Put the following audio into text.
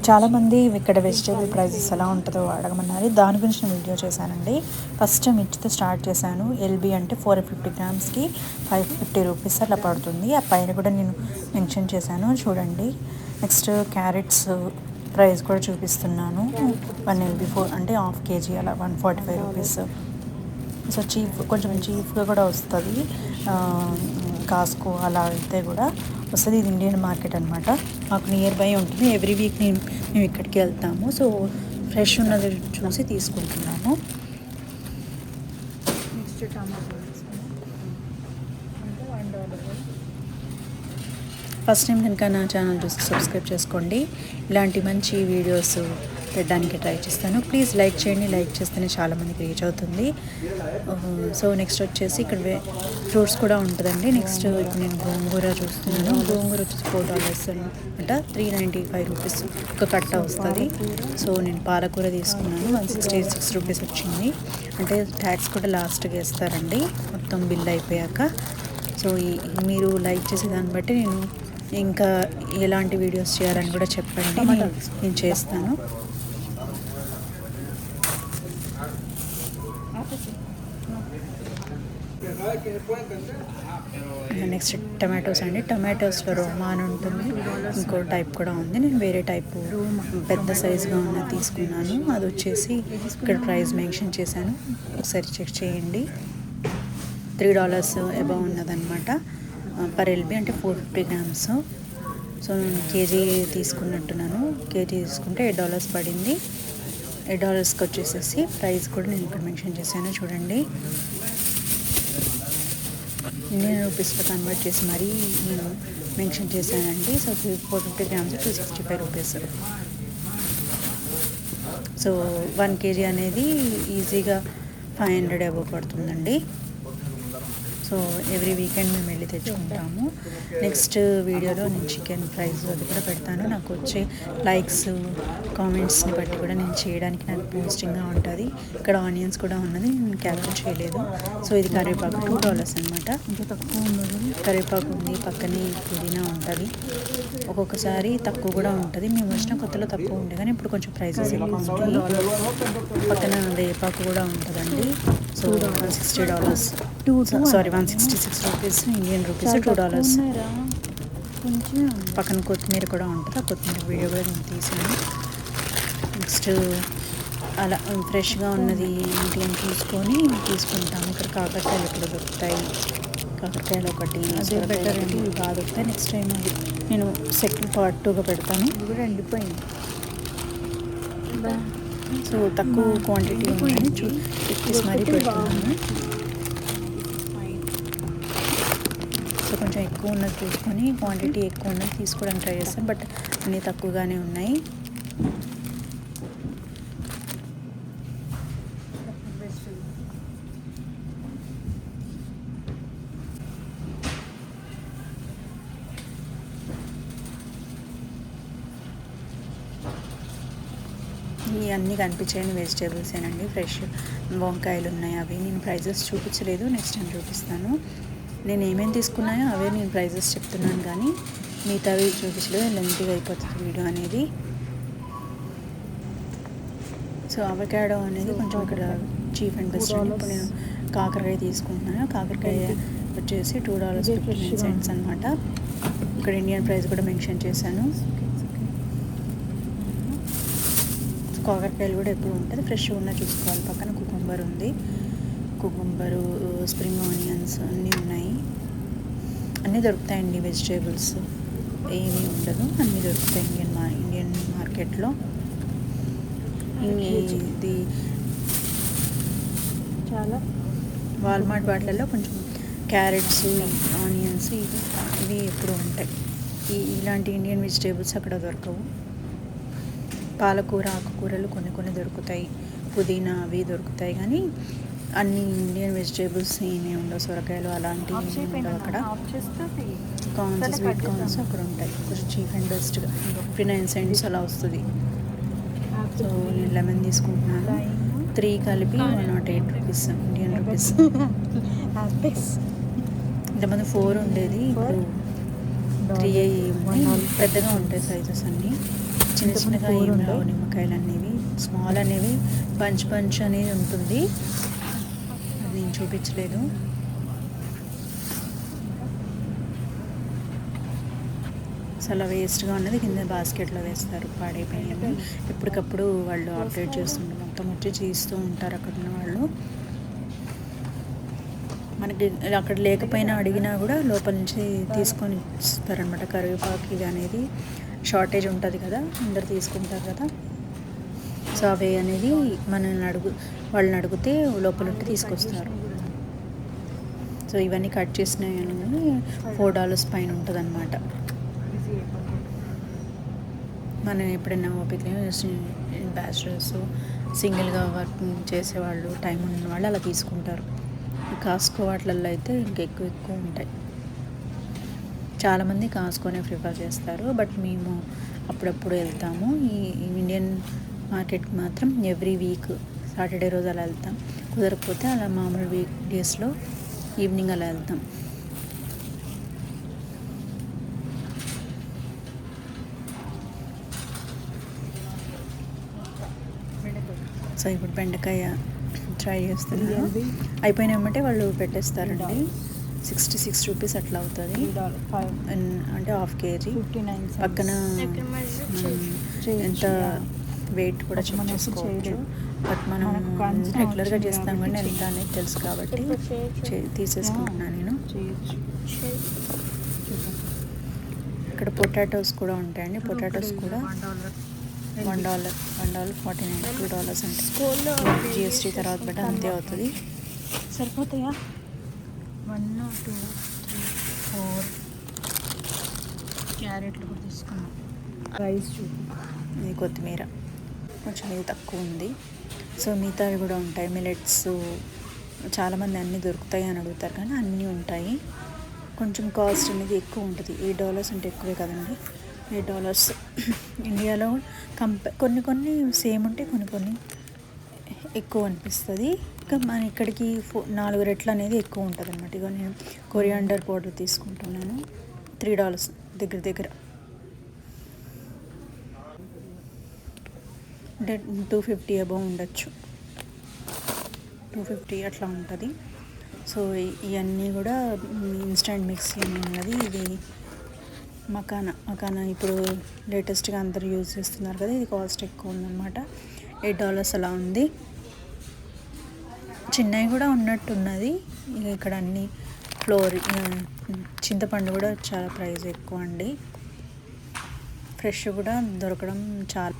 చాలామంది ఇక్కడ vegetable prices ఎలా ఉంటుందో అడగమన్నారు. దాని గురించి నేను వీడియో చేశానండి. ఫస్ట్ మిర్చితో స్టార్ట్ చేశాను. ఎల్బీ అంటే 450 గ్రామ్స్కి 550 రూపీస్ అట్లా పడుతుంది. ఆ పైన కూడా నేను మెన్షన్ చేశాను చూడండి. నెక్స్ట్ క్యారెట్స్ ప్రైస్ కూడా చూపిస్తున్నాను. 1 LB 4 అంటే హాఫ్ కేజీ అలా 145 రూపీస్. సో కొంచెం చీప్గా కూడా వస్తుంది. కాస్కో అలా అయితే కూడా వస్తుంది. ఇది ఇండియన్ మార్కెట్ అనమాట. మాకు నియర్ బై ఉంటుంది. ఎవ్రీ వీక్ మేము ఇక్కడికి వెళ్తాము. సో ఫ్రెష్ ఉన్నది చూసి తీసుకుంటున్నాము. నెక్స్ట్ టమాటో ఫస్ట్ టైం కనుక నా ఛానల్ చూసి సబ్స్క్రైబ్ చేసుకోండి. ఇలాంటి మంచి వీడియోస్ పెట్టడానికి ట్రై చేస్తాను. ప్లీజ్ లైక్ చేయండి. లైక్ చేస్తేనే చాలామందికి రీచ్ అవుతుంది. సో నెక్స్ట్ వచ్చేసి ఇక్కడ ఫ్రూట్స్ కూడా ఉంటుందండి. నెక్స్ట్ ఇప్పుడు నేను గోంగూర చూస్తున్నాను. గోంగూర వచ్చేసి $4 అనమాట. 395 రూపీస్ ఒక కట్ట వస్తుంది. సో నేను పాలకూర తీసుకున్నాను. 166 రూపీస్ వచ్చింది. అంటే ట్యాక్స్ కూడా లాస్ట్గా వేస్తారండి మొత్తం బిల్ అయిపోయాక. సో మీరు లైక్ చేసే దాన్ని బట్టి నేను ఇంకా ఎలాంటి వీడియోస్ చేయాలని కూడా చెప్పండి, నేను చేస్తాను. నెక్స్ట్ టమాటోస్ అండి. టమాటోస్లో రోమా అని ఉంటుంది, ఇంకో టైప్ కూడా ఉంది. నేను వేరే టైపు పెద్ద సైజుగా ఉన్నది తీసుకున్నాను. అది వచ్చేసి ఇక్కడ ప్రైస్ మెన్షన్ చేశాను, ఒకసారి చెక్ చేయండి. $3 అబౌవ్ ఉన్నదన్నమాట. పర్ ఎల్బీ అంటే 450 గ్రామ్స్. సో నేను కేజీ తీసుకున్నట్టున్నాను. కేజీ తీసుకుంటే $8 పడింది. $8కి వచ్చేసేసి ప్రైస్ కూడా నేను ఇక్కడ మెన్షన్ చేశాను చూడండి. ఇండియన్ రూపీస్లో కన్వర్ట్ చేసి మరీ నేను మెన్షన్ చేశానండి. So 450 grams 265 rupees. So 1 KG అనేది ఈజీగా 500 అబౌవ్ పడుతుందండి. సో ఎవ్రీ వీకెండ్ మేము వెళ్ళి తెచ్చుకుంటాము. నెక్స్ట్ వీడియోలో నేను చికెన్ ప్రైస్ అది కూడా పెడతాను. నాకు వచ్చే లైక్స్ కామెంట్స్ని బట్టి కూడా నేను చేయడానికి నాకు పోస్టింగ్గా ఉంటుంది. ఇక్కడ ఆనియన్స్ కూడా ఉన్నది, నేను క్యాప్చర్ చేయలేదు. సో ఇది కరివేపాకు $2 అనమాట. కరివేపాకు ఉంది, పక్కనే పుదీనా ఉంటుంది. ఒక్కొక్కసారి తక్కువ కూడా ఉంటుంది. మేము వచ్చిన కొత్తలో తక్కువ ఉండే కానీ ఇప్పుడు కొంచెం ప్రైసెస్ ఎక్కువ ఉంటాయి. పక్కన వేపాకు కూడా ఉంటుందండి. So $160, sorry 166 rupees, Indian rupees $2. పక్కన కొత్తిమీర కూడా ఉంటుంది. ఆ కొత్తిమీర వీడియో కూడా నేను తీసాను. నెక్స్ట్ అలా ఫ్రెష్గా ఉన్నది ఏంటి అని చూసుకొని తీసుకుంటాము. ఇక్కడ కాకరకాయలు ఇక్కడ దొరుకుతాయి. కాకరకాయలు ఒకటి బెటర్ అండి, ఇవి బాగా దొరుకుతాయి. నెక్స్ట్ టైం అది నేను సెకండ్ పార్ట్ 2గా పెడతాను. ఇది కూడా ఎండిపోయింది. సో తక్కువ క్వాంటిటీ ఉందని చూసి మరీ పెడుతున్నాను. సో కొంచెం ఎక్కువ ఉన్నది చూసుకొని క్వాంటిటీ ఎక్కువ ఉన్నది తీసుకోవడానికి ట్రై చేస్తాను. బట్ అన్నీ తక్కువగానే ఉన్నాయి. ఇవన్నీ కనిపించాయని వెజిటేబుల్సేనండి. ఫ్రెష్ వంకాయలు ఉన్నాయి, అవి నేను ప్రైజెస్ చూపించలేదు, నెక్స్ట్ టైం చూపిస్తాను. నేను ఏమేమి తీసుకున్నాయో అవే నేను ప్రైజెస్ చెప్తున్నాను కానీ మిగతావి చూపించలేదు, లెంతీగా అయిపోతుంది వీడియో అనేది. సో అవకాడో అనేది కొంచెం ఇక్కడ చీప్ అండ్ బెస్ట్ అండి. ఇప్పుడు నేను కాకరకాయ తీసుకుంటున్నాను. కాకరకాయ వచ్చేసి $2.59 అనమాట. ఇక్కడ ఇండియన్ ప్రైస్ కూడా మెన్షన్ చేశాను. కాకరకాయలు కూడా ఎప్పుడు ఉంటుంది, ఫ్రెష్గా ఉన్న చూసుకోవాలి. పక్కన కుకుంబర్ ఉంది, కుకుంబరు, స్ప్రింగ్ ఆనియన్స్ అన్నీ ఉన్నాయి. అన్నీ దొరుకుతాయండి వెజిటేబుల్స్, ఏమీ ఉండదు, అన్నీ దొరుకుతాయి ఇండియన్ మార్కెట్లో. ఇది చాలా వాల్మార్ట్ వాటిలలో కొంచెం క్యారెట్స్, ఆనియన్స్ ఇవి ఎప్పుడు ఉంటాయి. ఇలాంటి ఇండియన్ వెజిటేబుల్స్ అక్కడ దొరకవు. పాలకూర, ఆకుకూరలు కొన్ని దొరుకుతాయి, పుదీనా అవి దొరుకుతాయి కానీ అన్ని ఇండియన్ వెజిటేబుల్స్ ఏమీ ఉండవు. సొరకాయలు అలాంటివి ఉండవు అక్కడ. కార్న్స్, స్వీట్ కార్న్స్ అక్కడ ఉంటాయి. కొంచెం చీప్ అండ్ బెస్ట్గా 59 cents అలా వస్తుంది. సో నేను లెమన్ తీసుకుంటున్నాను. 3 కలిపి 108 రూపీస్, ఇండియన్ రూపీస్. ఇంతమంది 4 ఉండేది, ఇప్పుడు 3 పెద్దగా ఉంటాయి సైజెస్ అన్నీ. చిన్న చిన్నగా ఏం రావు నిమ్మకాయలు అనేవి, స్మాల్ అనేవి పంచ్ అనేది ఉంటుంది, అది నేను చూపించలేదు. అలా వేస్ట్గా ఉన్నది కింద బాస్కెట్లో వేస్తారు, పాడైపోయినవి. ఎప్పటికప్పుడు వాళ్ళు అప్డేట్ చేస్తుంటారు, మొత్తం వచ్చి చేస్తూ ఉంటారు అక్కడ ఉన్న వాళ్ళు. మనకి అక్కడ లేకపోయినా అడిగినా కూడా లోపల నుంచి తీసుకొని ఇస్తారనమాట. కరివేపాకు ఇది అనేది షార్టేజ్ ఉంటుంది కదా, అందరు తీసుకుంటారు కదా. సో అవి అనేది వాళ్ళని అడిగితే లోపల ఉంటే తీసుకొస్తారు. సో ఇవన్నీ కట్ చేసినవి అనేది $4 పైన ఉంటుంది అనమాట. మనం ఎప్పుడైనా ఓపిక బ్యాచులర్స్, సింగిల్గా వర్క్ చేసేవాళ్ళు, టైం ఉన్న వాళ్ళు అలా తీసుకుంటారు. కాస్కో వాటిల్లో అయితే ఎక్కువ ఉంటాయి. చాలామంది కాస్కోనే ప్రిఫర్ చేస్తారు, బట్ మేము అప్పుడప్పుడు వెళ్తాము. ఈ ఇండియన్ మార్కెట్కి మాత్రం ఎవ్రీ వీక్ సాటర్డే రోజు అలా వెళ్తాం. కుదరకపోతే అలా మామూలు వీక్ డేస్లో ఈవినింగ్ అలా వెళ్తాం. సో ఇప్పుడు బెండకాయ ట్రై చేస్తున్నాను. అయిపోయినామంటే వాళ్ళు పెట్టేస్తారండి. 66 రూపీస్ అట్లా అవుతుంది, అంటే ½ కేజీ. పక్కన ఎంత వెయిట్ కూడా చెక్ చేసుకోవచ్చు. బట్ మనం రెగ్యులర్గా చేస్తాం కానీ ఎంత అనేది తెలుసు కాబట్టి తీసేసుకుంటున్నాను నేను. ఇక్కడ పొటాటోస్ కూడా ఉంటాయండి. పొటాటోస్ కూడా $1.49, $2 అంటే GST తర్వాత బట్టి అంతే అవుతుంది. సరిపోతాయా? 1, 2, 3, 4 క్యారెట్లు కూడా తీసుకున్నాం. రైస్ ఇది కొత్తిమీర కొంచెం ఇది తక్కువ ఉంది. సో మిగతావి కూడా ఉంటాయి. మిలెట్స్ చాలామంది అన్నీ దొరుకుతాయి అని అడుగుతారు, కానీ అన్నీ ఉంటాయి. కొంచెం కాస్ట్ అనేది ఎక్కువ ఉంటుంది. $8 అంటే ఎక్కువే కదండి. $8 ఇండియాలో కొన్ని సేమ్ ఉంటాయి, కొన్ని ఎక్కువ అనిపిస్తుంది. ఇంకా మన ఇక్కడికి 4 రెట్లు అనేది ఎక్కువ ఉంటుంది అనమాట. ఇక నేను కొరియాండర్ పౌడర్ తీసుకుంటున్నాను, $3 దగ్గర అంటే 250 అబౌవ్ ఉండొచ్చు, 250 అట్లా ఉంటుంది. సో ఇవన్నీ కూడా ఇన్స్టంట్ మిక్సీ ఉన్నది. ఇది మకానా ఇప్పుడు లేటెస్ట్గా అందరూ యూజ్ చేస్తున్నారు కదా, ఇది కాస్ట్ ఎక్కువ ఉందన్నమాట. $8 అలా ఉంది. చిన్నవి కూడా ఉన్నట్టున్నది. ఇక్కడ అన్ని చింతపండు కూడా చాలా ప్రైస్ ఎక్కువ అండి. ఫ్రెష్ కూడా దొరకడం చాలా